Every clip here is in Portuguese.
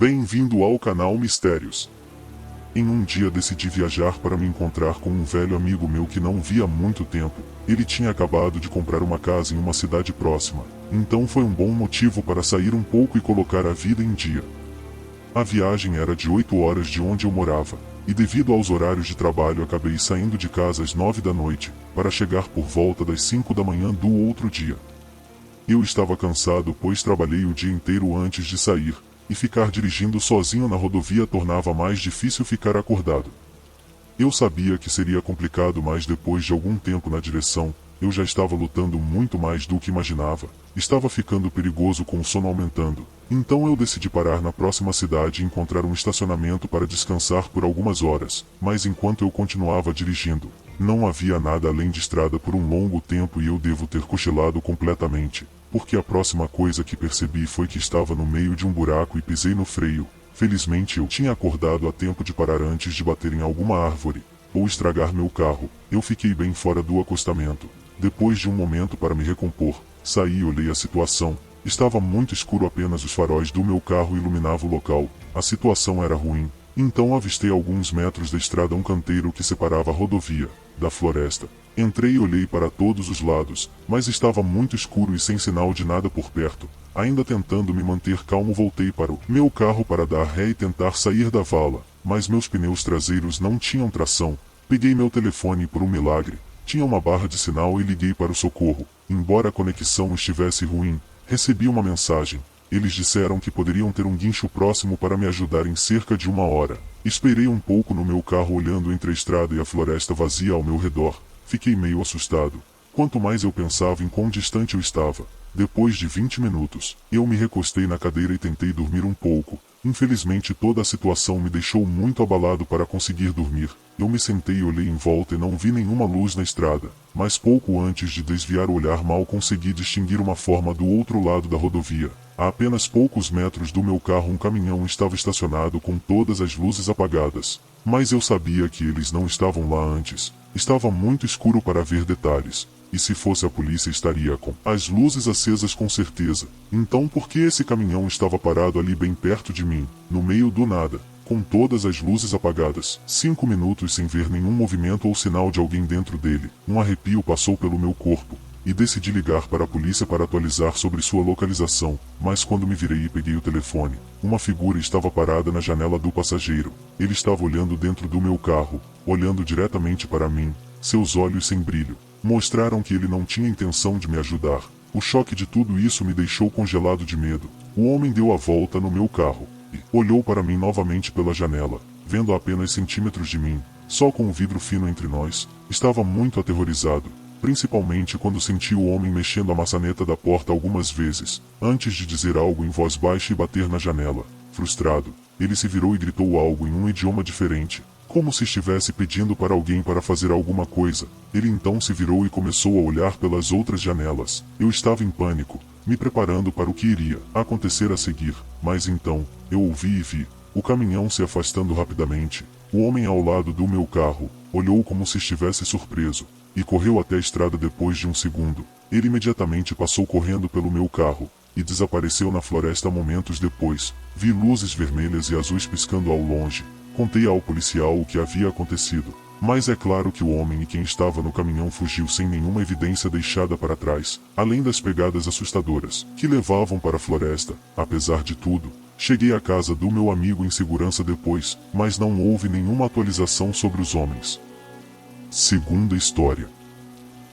Bem-vindo ao canal Mistérios. Em um dia decidi viajar para me encontrar com um velho amigo meu que não via há muito tempo. Ele tinha acabado de comprar uma casa em uma cidade próxima, então foi um bom motivo para sair um pouco e colocar a vida em dia. A viagem era de 8 horas de onde eu morava, e devido aos horários de trabalho acabei saindo de casa às 9 da noite, para chegar por volta das 5 da manhã do outro dia. Eu estava cansado pois trabalhei o dia inteiro antes de sair, e ficar dirigindo sozinho na rodovia tornava mais difícil ficar acordado. Eu sabia que seria complicado, mas depois de algum tempo na direção, eu já estava lutando muito mais do que imaginava. Estava ficando perigoso com o sono aumentando. Então eu decidi parar na próxima cidade e encontrar um estacionamento para descansar por algumas horas. Mas enquanto eu continuava dirigindo, não havia nada além de estrada por um longo tempo e eu devo ter cochilado completamente, porque a próxima coisa que percebi foi que estava no meio de um buraco e pisei no freio. Felizmente eu tinha acordado a tempo de parar antes de bater em alguma árvore, ou estragar meu carro. Eu fiquei bem fora do acostamento. Depois de um momento para me recompor, saí e olhei a situação. Estava muito escuro, apenas os faróis do meu carro iluminavam o local. A situação era ruim. Então avistei a alguns metros da estrada um canteiro que separava a rodovia da floresta. Entrei e olhei para todos os lados, mas estava muito escuro e sem sinal de nada por perto. Ainda tentando me manter calmo, voltei para o meu carro para dar ré e tentar sair da vala, mas meus pneus traseiros não tinham tração. Peguei meu telefone e por um milagre, tinha uma barra de sinal e liguei para o socorro. Embora a conexão estivesse ruim, recebi uma mensagem. Eles disseram que poderiam ter um guincho próximo para me ajudar em cerca de 1 hora. Esperei um pouco no meu carro olhando entre a estrada e a floresta vazia ao meu redor. Fiquei meio assustado. Quanto mais eu pensava em quão distante eu estava. Depois de 20 minutos, eu me recostei na cadeira e tentei dormir um pouco. Infelizmente toda a situação me deixou muito abalado para conseguir dormir. Eu me sentei e olhei em volta e não vi nenhuma luz na estrada. Mas pouco antes de desviar o olhar mal consegui distinguir uma forma do outro lado da rodovia. A apenas poucos metros do meu carro um caminhão estava estacionado com todas as luzes apagadas. Mas eu sabia que eles não estavam lá antes. Estava muito escuro para ver detalhes. E se fosse a polícia estaria com as luzes acesas com certeza. Então por que esse caminhão estava parado ali bem perto de mim, no meio do nada, com todas as luzes apagadas? 5 minutos sem ver nenhum movimento ou sinal de alguém dentro dele. Um arrepio passou pelo meu corpo, e decidi ligar para a polícia para atualizar sobre sua localização. Mas quando me virei e peguei o telefone, uma figura estava parada na janela do passageiro. Ele estava olhando dentro do meu carro, olhando diretamente para mim. Seus olhos sem brilho mostraram que ele não tinha intenção de me ajudar. O choque de tudo isso me deixou congelado de medo. O homem deu a volta no meu carro e olhou para mim novamente pela janela, vendo a apenas centímetros de mim, só com o vidro fino entre nós. Estava muito aterrorizado, principalmente quando senti o homem mexendo a maçaneta da porta algumas vezes, antes de dizer algo em voz baixa e bater na janela. Frustrado, ele se virou e gritou algo em um idioma diferente, como se estivesse pedindo para alguém para fazer alguma coisa. Ele então se virou e começou a olhar pelas outras janelas. Eu estava em pânico, me preparando para o que iria acontecer a seguir. Mas então, eu ouvi e vi o caminhão se afastando rapidamente. O homem ao lado do meu carro olhou como se estivesse surpreso, e correu até a estrada depois de um segundo. Ele imediatamente passou correndo pelo meu carro, e desapareceu na floresta momentos depois. Vi luzes vermelhas e azuis piscando ao longe. Contei ao policial o que havia acontecido, mas é claro que o homem e quem estava no caminhão fugiu sem nenhuma evidência deixada para trás, além das pegadas assustadoras que levavam para a floresta. Apesar de tudo, cheguei à casa do meu amigo em segurança depois, mas não houve nenhuma atualização sobre os homens. Segunda história.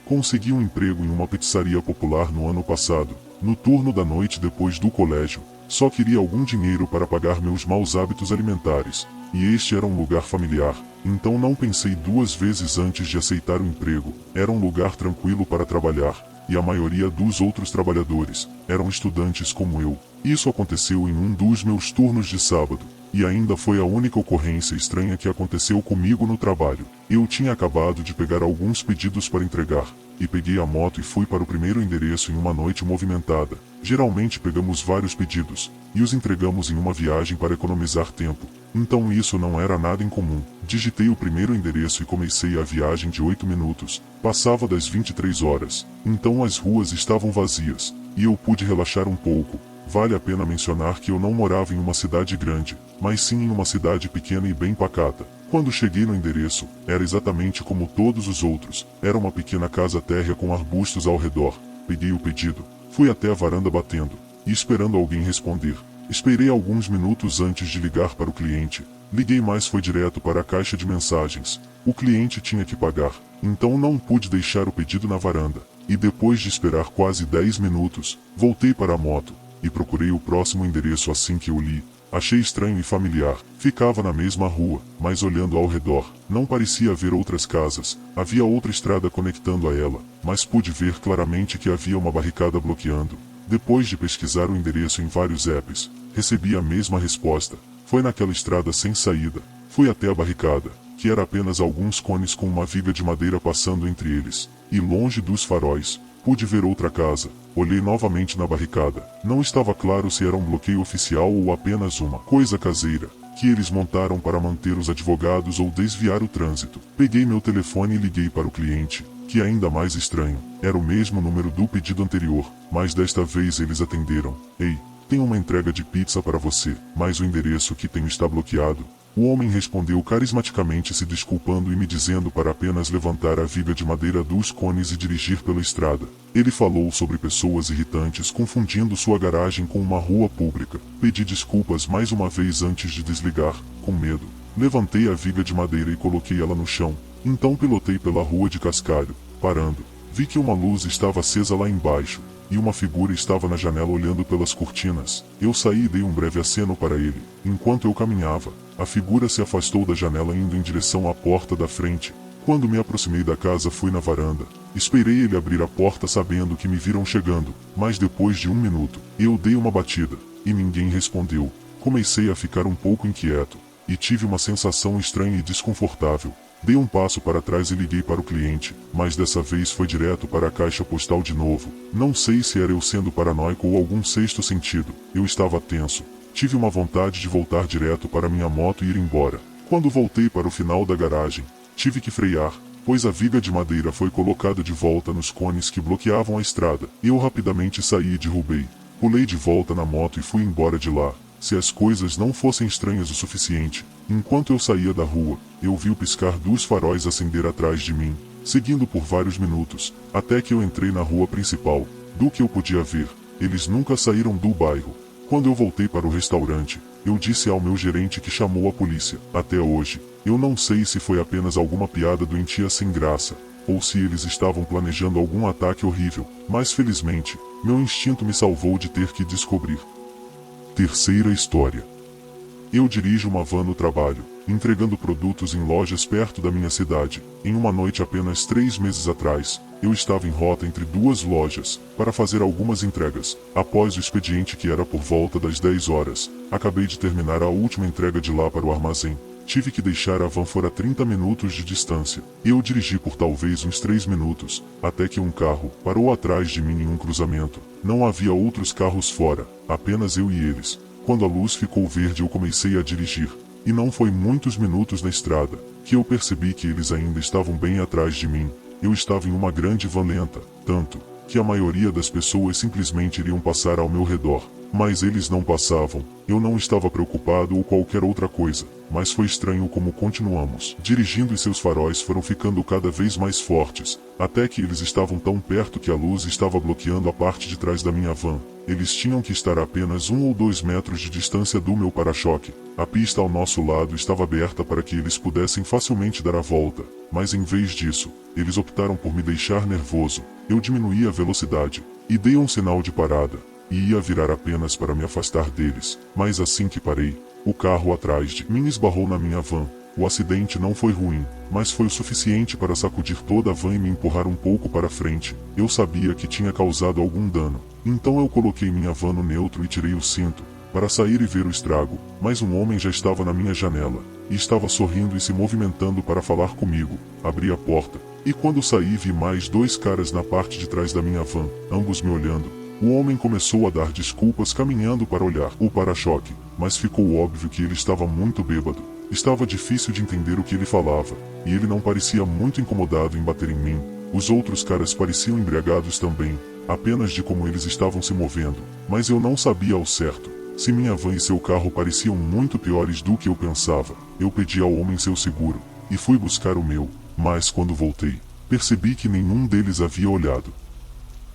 Consegui um emprego em uma pizzaria popular no ano passado, no turno da noite depois do colégio. Só queria algum dinheiro para pagar meus maus hábitos alimentares, e este era um lugar familiar, então não pensei duas vezes antes de aceitar o emprego. Era um lugar tranquilo para trabalhar, e a maioria dos outros trabalhadores eram estudantes como eu. Isso aconteceu em um dos meus turnos de sábado, e ainda foi a única ocorrência estranha que aconteceu comigo no trabalho. Eu tinha acabado de pegar alguns pedidos para entregar, e peguei a moto e fui para o primeiro endereço em uma noite movimentada. Geralmente pegamos vários pedidos, e os entregamos em uma viagem para economizar tempo. Então isso não era nada incomum. Digitei o primeiro endereço e comecei a viagem de 8 minutos. Passava das 23 horas. Então as ruas estavam vazias, e eu pude relaxar um pouco. Vale a pena mencionar que eu não morava em uma cidade grande, mas sim em uma cidade pequena e bem pacata. Quando cheguei no endereço, era exatamente como todos os outros. Era uma pequena casa térrea com arbustos ao redor. Peguei o pedido, fui até a varanda batendo e esperando alguém responder. Esperei alguns minutos antes de ligar para o cliente. Liguei, mas foi direto para a caixa de mensagens. O cliente tinha que pagar, então não pude deixar o pedido na varanda. E depois de esperar quase 10 minutos, voltei para a moto e procurei o próximo endereço. Assim que eu li, achei estranho e familiar. Ficava na mesma rua, mas olhando ao redor, não parecia haver outras casas. Havia outra estrada conectando a ela, mas pude ver claramente que havia uma barricada bloqueando. Depois de pesquisar o endereço em vários apps, recebi a mesma resposta. Foi naquela estrada sem saída. Fui até a barricada, que era apenas alguns cones com uma viga de madeira passando entre eles, e longe dos faróis, pude ver outra casa. Olhei novamente na barricada. Não estava claro se era um bloqueio oficial ou apenas uma coisa caseira, que eles montaram para manter os advogados ou desviar o trânsito. Peguei meu telefone e liguei para o cliente, que ainda mais estranho, era o mesmo número do pedido anterior, mas desta vez eles atenderam. Ei, tenho uma entrega de pizza para você, mas o endereço que tenho está bloqueado. O homem respondeu carismaticamente, se desculpando e me dizendo para apenas levantar a viga de madeira dos cones e dirigir pela estrada. Ele falou sobre pessoas irritantes confundindo sua garagem com uma rua pública. Pedi desculpas mais uma vez antes de desligar, com medo. Levantei a viga de madeira e coloquei ela no chão. Então pilotei pela rua de cascalho, parando. Vi que uma luz estava acesa lá embaixo, e uma figura estava na janela olhando pelas cortinas. Eu saí e dei um breve aceno para ele. Enquanto eu caminhava, a figura se afastou da janela indo em direção à porta da frente. Quando me aproximei da casa, fui na varanda. Esperei ele abrir a porta sabendo que me viram chegando, mas depois de 1 minuto, eu dei uma batida, e ninguém respondeu. Comecei a ficar um pouco inquieto, e tive uma sensação estranha e desconfortável. Dei um passo para trás e liguei para o cliente, mas dessa vez foi direto para a caixa postal de novo. Não sei se era eu sendo paranoico ou algum sexto sentido. Eu estava tenso. Tive uma vontade de voltar direto para minha moto e ir embora. Quando voltei para o final da garagem, tive que frear, pois a viga de madeira foi colocada de volta nos cones que bloqueavam a estrada. Eu rapidamente saí e derrubei. Pulei de volta na moto e fui embora de lá. Se as coisas não fossem estranhas o suficiente, enquanto eu saía da rua, eu vi o piscar dos faróis acender atrás de mim, seguindo por vários minutos, até que eu entrei na rua principal. Do que eu podia ver, eles nunca saíram do bairro. Quando eu voltei para o restaurante, eu disse ao meu gerente que chamou a polícia. Até hoje, eu não sei se foi apenas alguma piada doentia sem graça, ou se eles estavam planejando algum ataque horrível, mas felizmente, meu instinto me salvou de ter que descobrir. Terceira história. Eu dirijo uma van no trabalho, entregando produtos em lojas perto da minha cidade. Em uma noite apenas 3 meses atrás, eu estava em rota entre 2 lojas, para fazer algumas entregas. Após o expediente, que era por volta das 10 horas, acabei de terminar a última entrega de lá para o armazém. Tive que deixar a van fora a 30 minutos de distância. Eu dirigi por talvez uns 3 minutos, até que um carro parou atrás de mim em um cruzamento. Não havia outros carros fora, apenas eu e eles. Quando a luz ficou verde, eu comecei a dirigir. E não foi muitos minutos na estrada, que eu percebi que eles ainda estavam bem atrás de mim. Eu estava em uma grande van lenta, tanto que a maioria das pessoas simplesmente iriam passar ao meu redor. Mas eles não passavam. Eu não estava preocupado ou qualquer outra coisa, mas foi estranho como continuamos dirigindo e seus faróis foram ficando cada vez mais fortes, até que eles estavam tão perto que a luz estava bloqueando a parte de trás da minha van. Eles tinham que estar a apenas 1 ou 2 metros de distância do meu para-choque. A pista ao nosso lado estava aberta para que eles pudessem facilmente dar a volta, mas em vez disso, eles optaram por me deixar nervoso. Eu diminuí a velocidade e dei um sinal de parada, e ia virar apenas para me afastar deles, mas assim que parei, o carro atrás de mim esbarrou na minha van. O acidente não foi ruim, mas foi o suficiente para sacudir toda a van e me empurrar um pouco para frente. Eu sabia que tinha causado algum dano, então eu coloquei minha van no neutro e tirei o cinto, para sair e ver o estrago, mas um homem já estava na minha janela, e estava sorrindo e se movimentando para falar comigo. Abri a porta, e quando saí vi mais 2 caras na parte de trás da minha van, ambos me olhando. O homem começou a dar desculpas caminhando para olhar o para-choque, mas ficou óbvio que ele estava muito bêbado. Estava difícil de entender o que ele falava, e ele não parecia muito incomodado em bater em mim. Os outros caras pareciam embriagados também, apenas de como eles estavam se movendo, mas eu não sabia ao certo se minha van e seu carro pareciam muito piores do que eu pensava. Eu pedi ao homem seu seguro, e fui buscar o meu, mas quando voltei, percebi que nenhum deles havia olhado.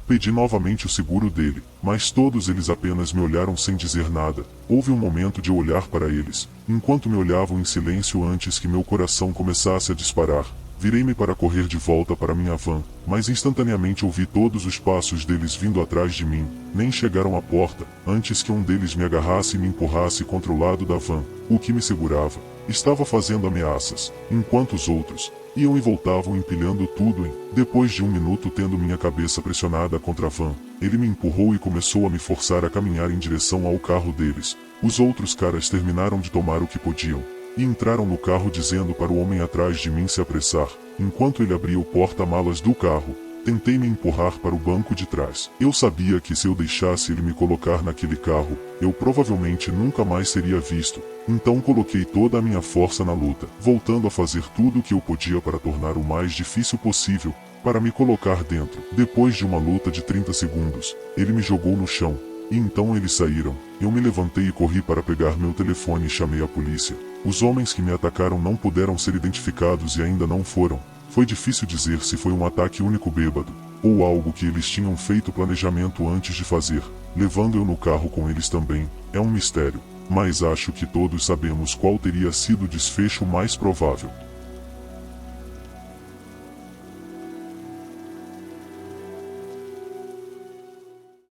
Pedi novamente o seguro dele, mas todos eles apenas me olharam sem dizer nada. Houve um momento de eu olhar para eles, enquanto me olhavam em silêncio antes que meu coração começasse a disparar. Virei-me para correr de volta para minha van, mas instantaneamente ouvi todos os passos deles vindo atrás de mim. Nem chegaram à porta, antes que um deles me agarrasse e me empurrasse contra o lado da van. O que me segurava estava fazendo ameaças, enquanto os outros iam e voltavam empilhando tudo em. Depois de um minuto tendo minha cabeça pressionada contra a van, ele me empurrou e começou a me forçar a caminhar em direção ao carro deles. Os outros caras terminaram de tomar o que podiam e entraram no carro dizendo para o homem atrás de mim se apressar. Enquanto ele abria o porta-malas do carro, tentei me empurrar para o banco de trás. Eu sabia que se eu deixasse ele me colocar naquele carro, eu provavelmente nunca mais seria visto. Então coloquei toda a minha força na luta, voltando a fazer tudo o que eu podia para tornar o mais difícil possível, para me colocar dentro. Depois de uma luta de 30 segundos, ele me jogou no chão, e então eles saíram. Eu me levantei e corri para pegar meu telefone e chamei a polícia. Os homens que me atacaram não puderam ser identificados e ainda não foram. Foi difícil dizer se foi um ataque único bêbado, ou algo que eles tinham feito planejamento antes de fazer, levando eu no carro com eles também. É um mistério, mas acho que todos sabemos qual teria sido o desfecho mais provável.